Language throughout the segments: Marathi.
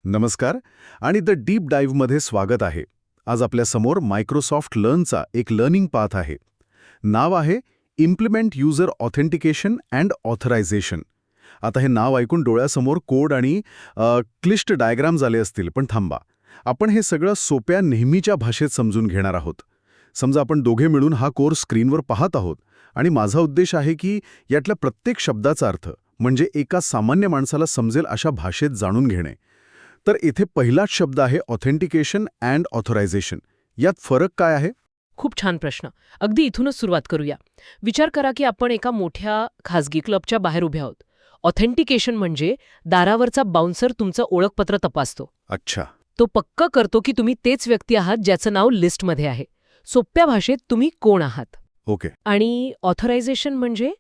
नमस्कार आणि द डीप डाईव्हमध्ये स्वागत आहे. आज आपल्यासमोर मायक्रोसॉफ्ट लर्नचा एक लर्निंग पाथ आहे. नाव आहे implement user authentication and authorisation. आता हे नाव ऐकून डोळ्यासमोर कोड आणि क्लिष्ट डायग्राम्स आले असतील, पण थांबा. आपण हे सगळं सोप्या नेहमीच्या भाषेत समजून घेणार आहोत. समजा आपण दोघे मिळून हा कोर्स स्क्रीनवर पाहत आहोत आणि माझा उद्देश आहे की यातल्या प्रत्येक शब्दाचा अर्थ म्हणजे एका सामान्य माणसाला समजेल अशा भाषेत जाणून घेणे. तर इथे पहिलाच शब्द आहे ऑथेंटिकेशन अँड ऑथरायझेशन. यात फरक काय आहे? खूप छान प्रश्न. अगदी इथूनच सुरुवात करूया. विचार करा की आपण एका मोठ्या खासगी क्लबच्या बाहेर उभे आहोत. ऑथेंटिकेशन म्हणजे दारावरचा बाउन्सर तुमचं ओळखपत्र तपासतो. अच्छा. तो पक्का करतो की तुम्ही तेच व्यक्ती आहात ज्याचं नाव लिस्टमध्ये आहे. सोप्या भाषेत तुम्ही कोण आहात. ओके. आणि ऑथरायझेशन म्हणजे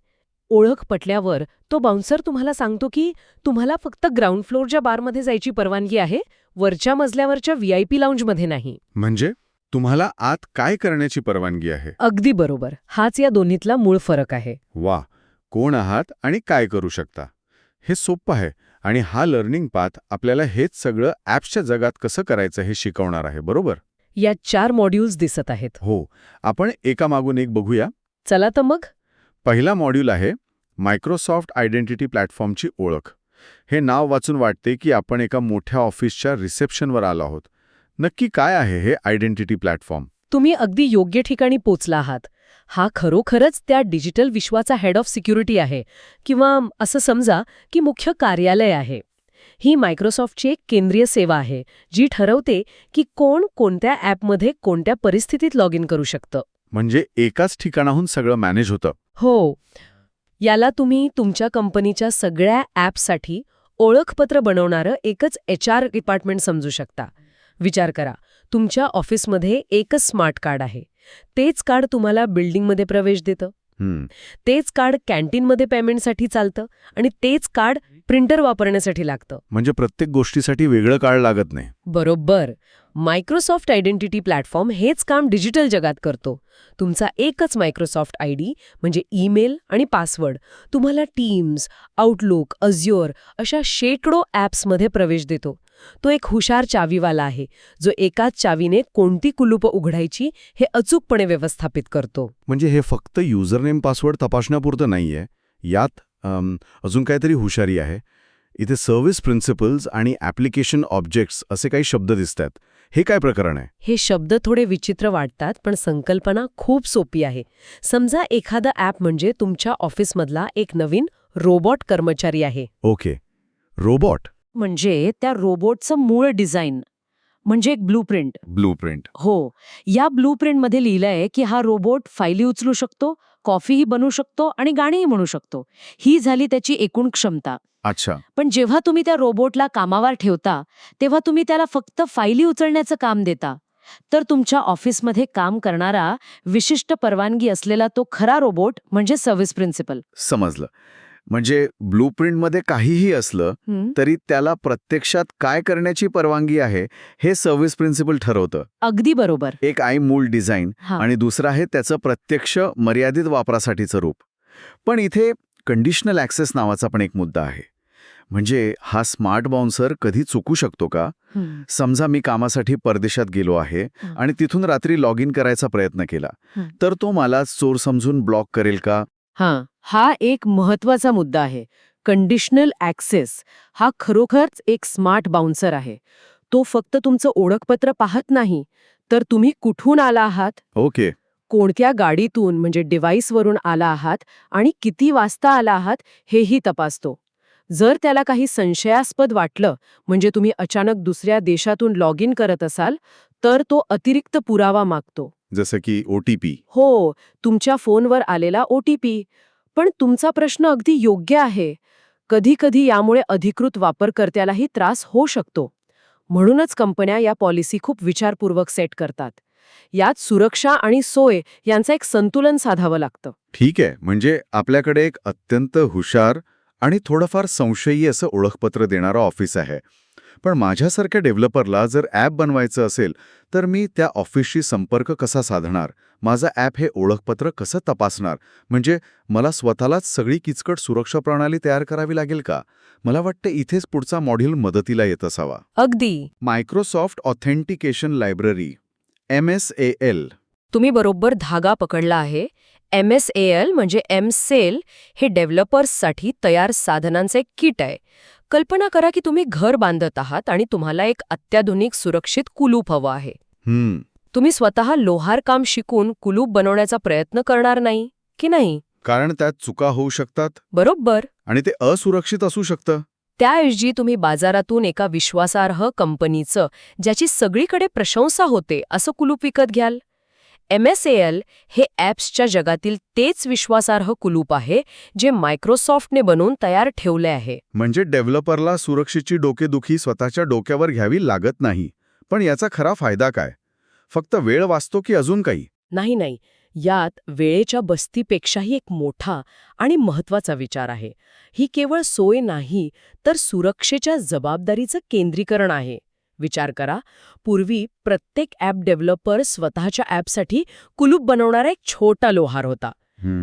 ओळख पटल्यावर तो बाउन्सर तुम्हाला सांगतो की तुम्हाला फक्त ग्राउंड फ्लोअरच्या बारमध्ये जायची परवानगी आहे, वरच्या मजल्यावरच्या VIP लाऊंजमध्ये नाही. म्हणजे तुम्हाला आत काय करण्याची परवानगी आहे? अगदी बरोबर. हाच या दोन्हीतला मूळ फरक आहे. वा, कोण आहात आणि काय करू शकता, हे सोपं आहे. आणि हा लर्निंग पाथ आपल्याला हेच सगळं ॲप्सच्या जगात कसं करायचं हे शिकवणार आहे, बरोबर? या 4 मॉड्यूल्स दिसत आहेत. हो. आपण एकामागून एक बघूया. चला तर मग. पहिला मॉड्यूल आहे मायक्रोसॉफ्ट आयडेंटिटी प्लॅटफॉर्मची ओळख. हे नाव वाचून वाटते की आपण एका मोठ्या ऑफिसच्या रिसेप्शनवर आलो आहोत. नक्की काय आहे हे आयडेंटिटी प्लॅटफॉर्म? तुम्ही अगदी योग्य ठिकाणी पोचला आहात. हा खरोखरच त्या डिजिटल विश्वाचा हेड ऑफ सिक्युरिटी आहे, किंवा असं समजा की मुख्य कार्यालय आहे. ही मायक्रोसॉफ्टची एक केंद्रीय सेवा आहे जी ठरवते की कोण कोणत्या ॲपमध्ये कोणत्या परिस्थितीत लॉग इन करू शकतं. म्हणजे एकाच ठिकाणाहून सगळं मॅनेज होतं. हो. याला तुम्ही तुमच्या कंपनीच्या सगळ्या ॲप्ससाठी ओळखपत्र बनवणारं एकच HR डिपार्टमेंट समजू शकता. विचार करा, तुमच्या ऑफिसमध्ये एकच स्मार्ट कार्ड आहे. तेच कार्ड तुम्हाला बिल्डिंगमध्ये प्रवेश देतं. तेच कार्ड कॅन्टीनमध्ये पेमेंटसाठी चालतं आणि तेच कार्ड प्रिंटर वापरण्यासाठी लागतं. म्हणजे प्रत्येक गोष्टीसाठी वेगळं कार्ड लागत नाही. बरोबर. मायक्रोसॉफ्ट आयडेंटिटी प्लॅटफॉर्म हेच काम डिजिटल जगात करतो. तुमचा एकच मायक्रोसॉफ्ट ID म्हणजे ईमेल आणि पासवर्ड तुम्हाला टीम्स, आउटलुक, अझ्योर अशा शेकडो ॲप्समध्ये प्रवेश देतो. तो एक हुशार चावीवाला आहे जो एकाच चावीने कोणती कुलूपं उघडायची हे अचूकपणे व्यवस्थापित करतो. म्हणजे हे फक्त युजरनेम पासवर्ड तपासण्यापुरतं नाहीये. यात अजून काहीतरी हुशारी आहे. इथे सर्व्हिस प्रिन्सिपल्स आणि ॲप्लिकेशन ऑब्जेक्ट्स असे काही शब्द दिसतात. हे काय प्रकरण आहे? हे शब्द थोडे विचित्र वाटतात, पण संकल्पना खूप सोपी आहे. समजा एखादं ॲप म्हणजे तुमच्या ऑफिसमधला एक नवीन रोबोट कर्मचारी आहे. ओके. रोबोट म्हणजे त्या रोबोटचं मूळ डिझाईन म्हणजे एक ब्लूप्रिंट. ब्लूप्रिंट. हो. या ब्लूप्रिंटमध्ये लिहिलंय की हा रोबोट फायली उचलू शकतो, कॉफीही बनवू शकतो आणि गाणीही म्हणू शकतो. ही झाली त्याची एकूण क्षमता. अच्छा. पण जेव्हा तुम्ही त्या रोबोटला कामावर ठेवता तेव्हा तुम्ही त्याला फक्त फायली उचलण्याचं काम देता. तर तुमच्या ऑफिसमध्ये काम करणारा विशिष्ट परवानगी असलेला तो खरा रोबोट म्हणजे सर्व्हिस प्रिन्सिपल. समजलं. म्हणजे ब्लूप्रिंटमध्ये काहीही असलं तरी त्याला प्रत्यक्षात काय करण्याची परवानगी आहे हे सर्व्हिस प्रिन्सिपल ठरवतं. अगदी बरोबर. एक आहे मूळ डिझाईन आणि दुसरं आहे त्याचं प्रत्यक्ष मर्यादित वापरासाठीचं रूप. पण इथे कंडिशनल ॲक्सेस नावाचा पण एक मुद्दा आहे. म्हणजे हा स्मार्ट बाउन्सर कधी चुकू शकतो का? समजा मी कामासाठी परदेशात गेलो आहे आणि तिथून रात्री लॉग इन करायचा प्रयत्न केला, तर तो मला चोर समजून ब्लॉक करेल का? हा एक महत्वाचा मुद्दा आहे. कंडिशनल ॲक्सेस हा खरोखरच एक स्मार्ट बाउन्सर आहे. तो फक्त तुमचं ओळखपत्र पाहत नाही, तर तुम्ही कुठून आला आहात, ओके, कोणत्या गाडीतून म्हणजे डिव्हाइसवरून आला आहात आणि किती वाजता आला आहात हेही तपासतो. जर त्याला काही संशयास्पद वाटलं, म्हणजे तुम्ही अचानक दुसऱ्या देशातून लॉग इन करत असाल, तर तो अतिरिक्त पुरावा मागतो. जसं की OTP. हो, तुमच्या फोनवर आलेला OTP. पण तुमचा प्रश्न अगदी योग्य आहे. कधी कधी यामुळे अधिकृत वापरकर्त्यालाही त्रास होऊ शकतो. म्हणूनच कंपन्या या पॉलिसी खूप विचारपूर्वक सेट करतात. यात सुरक्षा आणि सोय यांचं एक संतुलन साधावं लागतं. ठीक आहे. म्हणजे आपल्याकडे एक अत्यंत हुशार आणि थोडंफार संशयी असं ओळखपत्र देणारं ऑफिस आहे. पण माझ्यासारख्या डेव्हलपरला जर ॲप बनवायचं असेल तर मी त्या ऑफिसशी संपर्क कसा साधणार? माझं ॲप हे ओळखपत्र कसं तपासणार? म्हणजे मला स्वतःलाच सगळी किचकट सुरक्षा प्रणाली तयार करावी लागेल का? मला वाटतं इथेच पुढचा मॉड्यूल मदतीला येत असावा. अगदी. Microsoft authentication library MSAL. तुम्ही बरोबर धागा पकडला आहे. MSAL म्हणजे MSAIL हे डेव्हलपर्ससाठी तयार साधनांचे एक किट आहे. कल्पना करा की तुम्ही घर बांधत आहात आणि तुम्हाला एक अत्याधुनिक सुरक्षित कुलूप हवं आहे. तुम्ही स्वतः लोहारकाम शिकून कुलूप बनवण्याचा प्रयत्न करणार नाही की नाही? कारण त्यात चुका होऊ शकतात बरोबर. आणि ते असुरक्षित असू शकतं. त्याऐवजी तुम्ही बाजारातून एका विश्वासार्ह कंपनीचं, ज्याची सगळीकडे प्रशंसा होते, असं कुलूप विकत घ्याल. MSAL हे ॲप्सच्या जगातील तेच विश्वासार्ह कुलूप आहे जे मायक्रोसॉफ्टने बनवून तयार ठेवले आहे. म्हणजे डेव्हलपरला सुरक्षेची डोकेदुखी स्वतःच्या डोक्यावर घ्यावी लागत नाही. पण याचा खरा फायदा काय? फक्त वेळ वाचतो की अजून काही? नाही. यात वेळेच्या बस्तीपेक्षाही एक मोठा आणि महत्वाचा विचार आहे. ही केवळ सोय नाही, तर सुरक्षेच्या जबाबदारीचं केंद्रीकरण आहे. विचार करा, पूर्वी प्रत्येक ॲप डेव्हलपर स्वतःच्या ॲपसाठी कुलूप बनवणारा एक छोटा लोहार होता.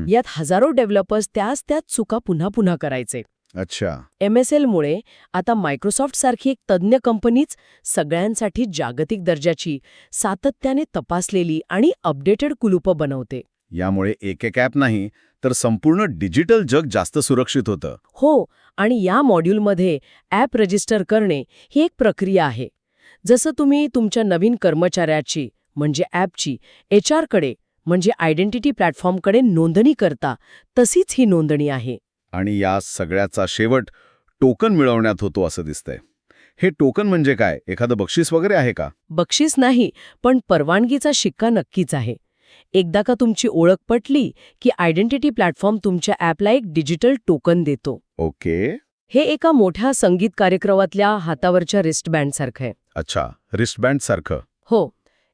यात हजारो डेव्हलपर्स त्याच चुका पुन्हा करायचे. अच्छा. MSALमुळे आता मायक्रोसॉफ्टसारखी एक तज्ज्ञ कंपनीच सगळ्यांसाठी जागतिक दर्जाची, सातत्याने तपासलेली आणि अपडेटेड कुलूपं बनवते. यामुळे एक ॲप नाही तर संपूर्ण डिजिटल जग जास्त सुरक्षित होतं. हो, आणि या मॉड्यूलमध्ये ॲप रजिस्टर करणे ही एक प्रक्रिया आहे. जसं तुम्ही तुमच्या नवीन कर्मचाऱ्याची म्हणजे ॲपची HRकडे म्हणजे आयडेंटिटी प्लॅटफॉर्मकडे नोंदणी करता, तशीच ही नोंदणी आहे. आणि या सगळ्याचा शेवट टोकन मिळवण्यात होतो असं दिसतंय. हे टोकन म्हणजे काय? एखादं बक्षीस वगैरे आहे का? बक्षीस नाही, पण परवानगीचा शिक्का नक्कीच आहे. एकदा का तुमची ओळख पटली की आयडेंटिटी प्लॅटफॉर्म तुमच्या ॲपला एक डिजिटल टोकन देतो. ओके. हे एका मोठ्या संगीत कार्यक्रमातल्या हातावरच्या रिस्टबँडसारखं आहे. अच्छा, रिस्टबँड सारखं. हो.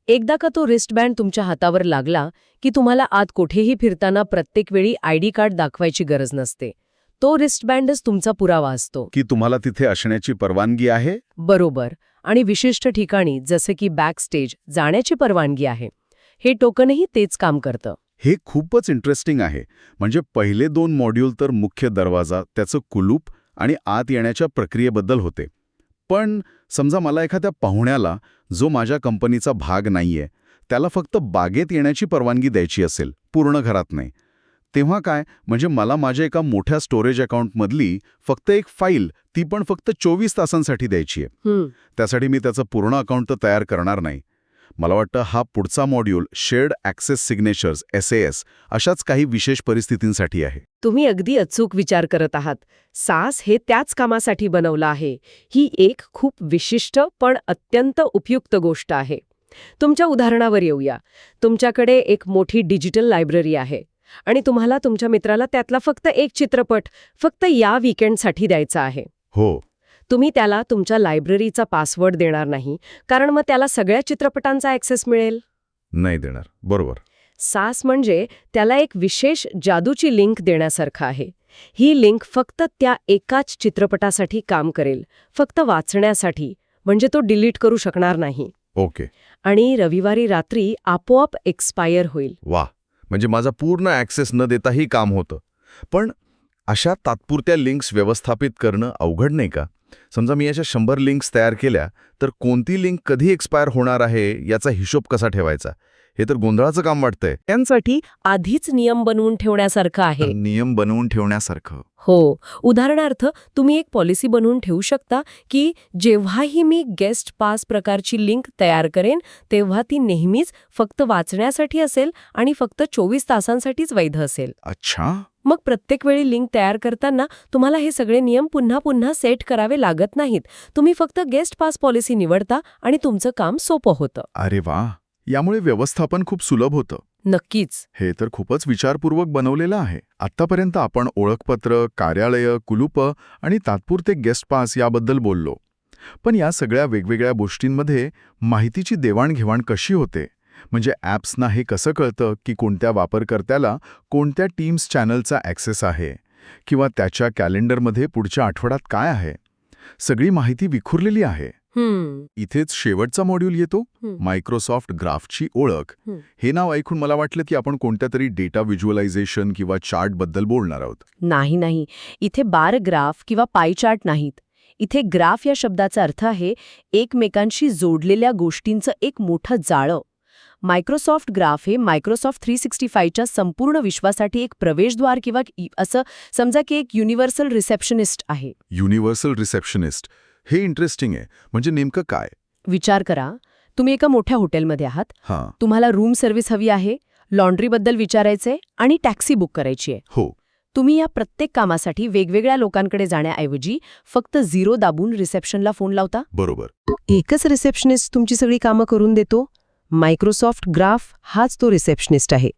एकदा का तो रिस्टबँड तुमच्या हातावर लागला की तुम्हाला आत कुठेही फिरताना प्रत्येक वेळी ID कार्ड दाखवायची गरज नसते. तो रिस्टबँडच तुमचा पुरावा असतो की तुम्हाला तिथे असण्याची परवानगी आहे. बरोबर. आणि विशिष्ट ठिकाणी जसे की बॅकस्टेज जाण्याची परवानगी आहे. हे टोकनही तेच काम करतं. हे खूपच इंटरेस्टिंग आहे. म्हणजे पहिले 2 मॉड्यूल तर मुख्य दरवाजा, त्याचं कुलूप आणि आत येण्याच्या प्रक्रियेबद्दल होते. पण समजा मला एखाद्या पाहुण्याला, जो माझ्या कंपनीचा भाग नाहीये, त्याला फक्त बागेत येण्याची परवानगी द्यायची असेल, पूर्ण घरात नाही, तेव्हा काय? म्हणजे मला माझ्या एका मोठ्या स्टोरेज अकाउंटमधली फक्त एक फाईल, ती पण फक्त 24 तासांसाठी द्यायची आहे. त्यासाठी मी त्याचं पूर्ण अकाउंट तर तयार करणार नाही. मला वाटतं हा पुढचा module shared access signatures SAS अशाच काही विशेष परिस्थितींसाठी आहे. तुम्ही अगदी अचूक विचार करत आहात. SAS हे त्याच कामासाठी बनवलं आहे. ही एक खूप विशिष्ट पण अत्यंत उपयुक्त गोष्ट आहे. तुमच्या उदाहरणावर येऊया. तुमच्याकडे एक मोठी डिजिटल लायब्ररी आहे आणि तुम्हाला तुमच्या मित्राला त्यातला फक्त एक चित्रपट फक्त या वीकेंडसाठी द्यायचा आहे. हो. तुम्ही त्याला तुमच्या लायब्ररीचा पासवर्ड देणार नाही, कारण मग त्याला सगळ्या चित्रपटांचा ॲक्सेस मिळेल. नाही देणार. बरोबर. SAS म्हणजे त्याला एक विशेष जादूची लिंक देण्यासारखं आहे. ही लिंक फक्त त्या एकाच चित्रपटासाठी काम करेल, फक्त वाचण्यासाठी, म्हणजे तो डिलीट करू शकणार नाही. ओके. आणि रविवारी रात्री आपोआप एक्सपायर होईल. वा, म्हणजे माझा पूर्ण ॲक्सेस न देताही काम होतं. पण अशा तात्पुरत्या लिंक्स व्यवस्थापित करणं अवघड नाही का? समजा मी अशा 100 लिंक्स तयार केल्या, तर कोणती लिंक कधी एक्सपायर होणार आहे याचा हिशोब कसा ठेवायचा? हे तर गोंधळाचं काम वाटतंय. त्यांसाठी आधीच नियम बनवून ठेवण्यासारखं आहे. नियम बनवून ठेवण्यासारखं. हो. उदाहरणार्थ तुम्ही एक पॉलिसी बनवून ठेवू शकता की जेव्हाही मी गेस्ट पास प्रकारची लिंक तयार करेन, तेव्हा ती नेहमीच फक्त वाचण्यासाठी असेल आणि फक्त 24 तासांसाठीच वैध असेल. अच्छा. मग प्रत्येक वेळी लिंक तयार करताना तुम्हाला हे सगळे नियम पुन्हा सेट करावे लागत नाहीत. तुम्ही फक्त गेस्ट पास पॉलिसी निवडता आणि तुमचं काम सोपं होतं. अरे वा, यामुळे व्यवस्थापन खूप सुलभ होतं. नक्कीच. हे तर खूपच विचारपूर्वक बनवलेलं आहे. आत्तापर्यंत आपण ओळखपत्र, कार्यालय, कुलूप आणि तात्पुरते गेस्ट पास याबद्दल बोललो. पण या सगळ्या वेगवेगळ्या गोष्टींमध्ये माहितीची देवाणघेवाण कशी होते? म्हणजे ॲप्सना हे कसं कळतं की कोणत्या वापरकर्त्याला कोणत्या टीम्स चॅनलचा ॲक्सेस आहे किंवा त्याच्या कॅलेंडरमध्ये पुढच्या आठवड्यात काय आहे? सगळी माहिती विखुरलेली आहे. इथेच शेवटचा मॉड्यूल येतो, मायक्रोसॉफ्ट ग्राफची ओळख. हे नाव ऐकून मला वाटलं की आपण कोणत्या तरी डेटा व्हिज्युअलायझेशन किंवा चार्टबद्दल बोलणार आहोत. नाही. इथे बार ग्राफ किंवा पाय चार्ट नाहीत. इथे ग्राफ या शब्दाचा अर्थ आहे एकमेकांशी जोडलेल्या गोष्टींचं एक मोठं जाळं. मायक्रोसॉफ्ट ग्राफ हे मायक्रोसॉफ्ट 365च्या संपूर्ण विश्वासाठी एक प्रवेशद्वार किंवा असं समजा की एक युनिव्हर्सल रिसेप्शनिस्ट आहे. युनिव्हर्सल रिसेप्शनिस्ट, हे इंटरेस्टिंग आहे. म्हणजे नेमकं काय? विचार करा, तुम्ही एका मोठ्या हॉटेलमध्ये आहात. हां. तुम्हाला रूम सर्व्हिस हवी आहे, लॉन्ड्रीबद्दल विचारायचंय आणि टॅक्सी बुक करायची आहे. हो. तुम्ही या प्रत्येक कामासाठी वेगवेगळ्या लोकांकडे जाण्याऐवजी फक्त 0 दाबून रिसेप्शनला फोन लावता. बरोबर. एकच रिसेप्शनिस्ट तुमची सगळी कामं करून देतो. मायक्रोसॉफ्ट ग्राफ हाच तो रिसेप्शनिस्ट आहे.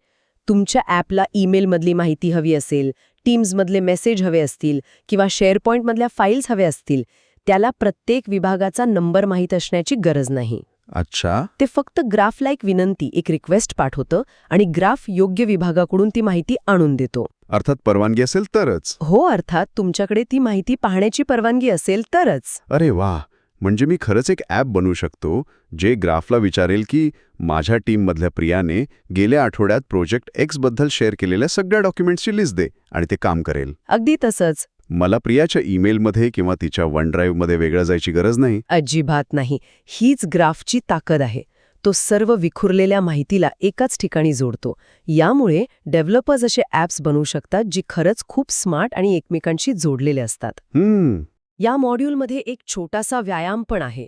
तुमच्या ॲपला ईमेलमधली माहिती हवी असेल, टीम्समधले मेसेज हवे असतील किंवा शेअरपॉईंटमधल्या फाईल्स हवे असतील, त्याला प्रत्येक विभागाचा नंबर माहीत असण्याची गरज नाही. अच्छा. ते फक्त ग्राफला एक विनंती, एक रिक्वेस्ट पाठवतं आणि ग्राफ योग्य विभागाकडून ती माहिती आणून देतो. अर्थात परवानगी असेल तरच. हो, अर्थात तुमच्याकडे ती माहिती पाहण्याची परवानगी असेल तरच. अरे वा, म्हणजे मी खरंच एक ॲप बनवू शकतो जे ग्राफला विचारेल की माझ्या टीममधल्या प्रियाने गेल्या आठवड्यात प्रोजेक्ट एक्स बद्दल शेअर केलेल्या सगळ्या डॉक्युमेंट्सची लिस्ट दे, आणि ते काम करेल. अगदी तसंच. मला प्रियाच्या ईमेलमध्ये किंवा तिच्या वन ड्राईव्हमध्ये वेगळं जायची गरज नाही. अजिबात नाही. हीच ग्राफची ताकद आहे. तो सर्व विखुरलेल्या माहितीला एकाच ठिकाणी जोडतो. यामुळे डेव्हलपर्स असे ॲप्स बनवू शकतात जी खरंच खूप स्मार्ट आणि एकमेकांशी जोडलेले असतात. या मॉड्यूलमध्ये एक छोटासा व्यायाम पण आहे,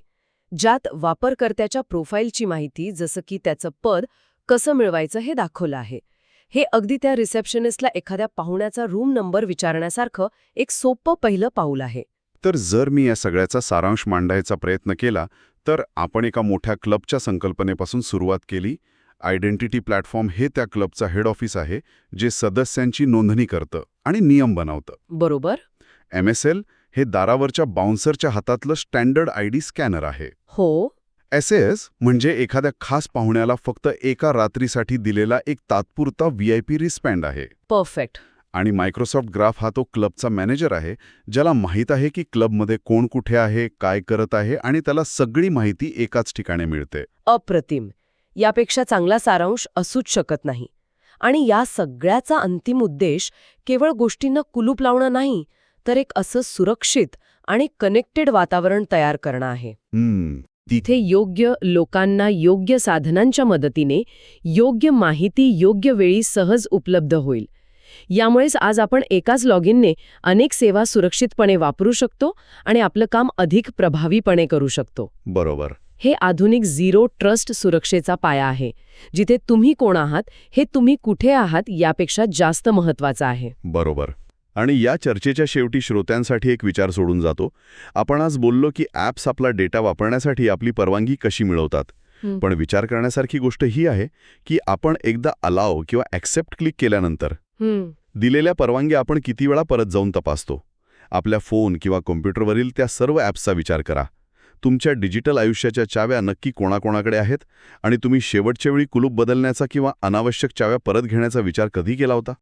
ज्यात वापरकर्त्याच्या प्रोफाईलची माहिती, जसं की त्याचं पद कसं मिळवायचं हे दाखवलं आहे. हे अगदी त्या रिसेप्शनिस्टला एखाद्या पाहुण्याचा रूम नंबर विचारण्यासारखं एक सोपं पहिलं पाऊल आहे. तर जर मी या सगळ्याचा सारांश मांडायचा प्रयत्न केला तर आपण एका मोठ्या क्लबच्या संकल्पनेपासून सुरुवात केली. आयडेंटिटी प्लॅटफॉर्म हे त्या क्लबचा हेड ऑफिस आहे, जे सदस्यांची नोंदणी करतं आणि नियम बनवतं. बरोबर. MSL हे दारावरच्या बाउन्सरच्या हातातलं स्टँडर्ड ID स्कॅनर आहे. हो. SAS म्हणजे एखाद्या खास पाहुण्याला फक्त एका रात्रीसाठी दिलेला एक तात्पुरता VIP रिस्पँड आहे. परफेक्ट. आणि मायक्रोसॉफ्ट ग्राफ हा तो क्लबचा मॅनेजर आहे, ज्याला माहीत आहे की क्लबमध्ये कोण कुठे आहे, काय करत आहे, आणि त्याला सगळी माहिती एकाच ठिकाणी मिळते. अप्रतिम. यापेक्षा चांगला सारांश असूच शकत नाही. आणि या सगळ्याचा अंतिम उद्देश केवळ गोष्टींना कुलूप लावणं नाही, तर एक असं सुरक्षित आणि कनेक्टेड वातावरण तयार करणं आहे. तिथे योग्य लोकांना योग्य साधनांच्या मदतीने योग्य माहिती योग्य वेळी सहज उपलब्ध होईल. यामुळेच आज आपण एकाच लॉगिनने अनेक सेवा सुरक्षितपणे वापरू शकतो आणि आपलं काम अधिक प्रभावीपणे करू शकतो. बरोबर. हे आधुनिक झिरो ट्रस्ट सुरक्षेचा पाया आहे, जिथे तुम्ही कोण आहात हे तुम्ही कुठे आहात यापेक्षा जास्त महत्वाचं आहे. बरोबर. आणि या चर्चेच्या शेवटी श्रोत्यांसाठी एक विचार सोडून जातो. आपण आज बोललो की ॲप्स आपला डेटा वापरण्यासाठी आपली परवानगी कशी मिळवतात. पण विचार करण्यासारखी गोष्ट ही आहे की आपण एकदा अलाव किंवा ॲक्सेप्ट क्लिक केल्यानंतर दिलेल्या परवानगी आपण किती वेळा परत जाऊन तपासतो. आपल्या फोन किंवा कॉम्प्युटरवरील त्या सर्व ॲप्सचा विचार करा. तुमच्या डिजिटल आयुष्याच्या चाव्या नक्की कोणाकोणाकडे आहेत आणि तुम्ही शेवटच्या वेळी कुलूप बदलण्याचा किंवा अनावश्यक चाव्या परत घेण्याचा विचार कधी केला होता?